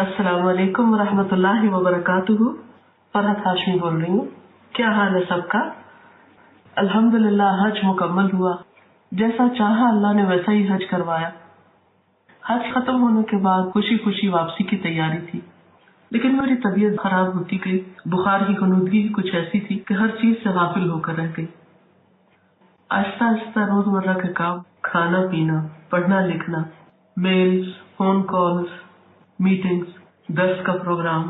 अस्सलाम वालेकुम रहमतुल्लाहि व बरकातुहू। फरहत हाशमी बोल रही हूँ। क्या हाल है सबका? अल्हम्दुलिल्लाह हज मुकम्मल हुआ। जैसा चाहा अल्लाह ने वैसा ही हज करवाया। हज खत्म होने के बाद खुशी खुशी वापसी की तैयारी थी, लेकिन मेरी तबीयत खराब होती गई। बुखार की खनूदगी कुछ ऐसी थी कि हर चीज से गाफिल होकर रह गई। आहिस्ता आहिस्ता रोजमर्रा के काम, खाना पीना, पढ़ना लिखना, मेल्स, फोन कॉल्स, मीटिंग्स, दर्स का प्रोग्राम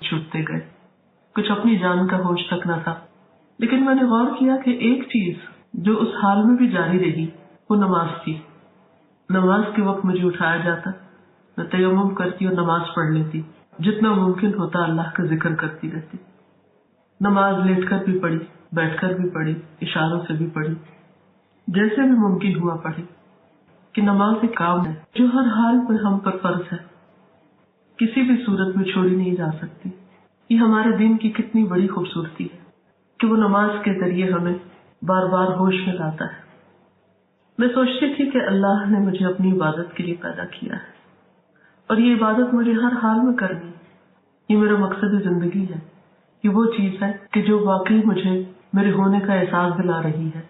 छूटते गए। कुछ अपनी जान का होश तक न था। लेकिन मैंने गौर किया कि एक चीज जो उस हाल में भी जारी रही वो नमाज थी। नमाज के वक्त मुझे उठाया जाता, मैं तयम्मुम करती और नमाज पढ़ लेती। जितना मुमकिन होता अल्लाह का जिक्र करती रहती। नमाज लेटकर भी पढ़ी, बैठकर भी पढ़ी, इशारों से भी पढ़ी, जैसे भी मुमकिन हुआ पढ़ी। कि नमाज एक काम है जो हर हाल में हम पर फर्ज है, किसी भी सूरत में छोड़ी नहीं जा सकती। ये हमारे दिन की कितनी बड़ी खूबसूरती है कि वो नमाज के जरिए हमें बार बार होश में लाता है। मैं सोचती थी कि अल्लाह ने मुझे अपनी इबादत के लिए पैदा किया है और ये इबादत मुझे हर हाल में करनी है। ये मेरा मकसद जिंदगी है। ये वो चीज है कि जो वाकई मुझे मेरे होने का एहसास दिला रही है।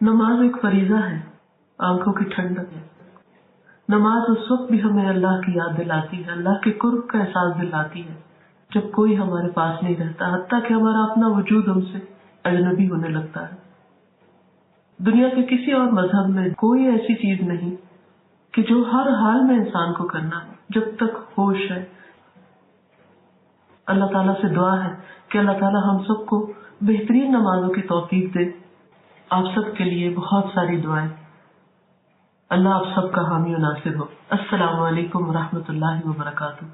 नमाज एक फरीजा है, आंखों की ठंडक है। नमाज उस वक्त भी हमें अल्लाह की याद दिलाती है, अल्लाह के कुर्ब का एहसास दिलाती है जब कोई हमारे पास नहीं रहता, हत्ता कि हमारा अपना वजूद हमसे अजनबी होने लगता है। दुनिया के किसी और मजहब में कोई ऐसी चीज नहीं कि जो हर हाल में इंसान को करना हो जब तक होश है। अल्लाह ताला से दुआ है कि अल्लाह ताला हम सबको बेहतरीन नमाजों की तौफीक दे। आप सब के लिए बहुत सारी दुआएं। अल्लाह आप सबका हामी और नासिर हो। अस्सलाम वालेकुम रहमतुल्लाहि व बरकातुहू।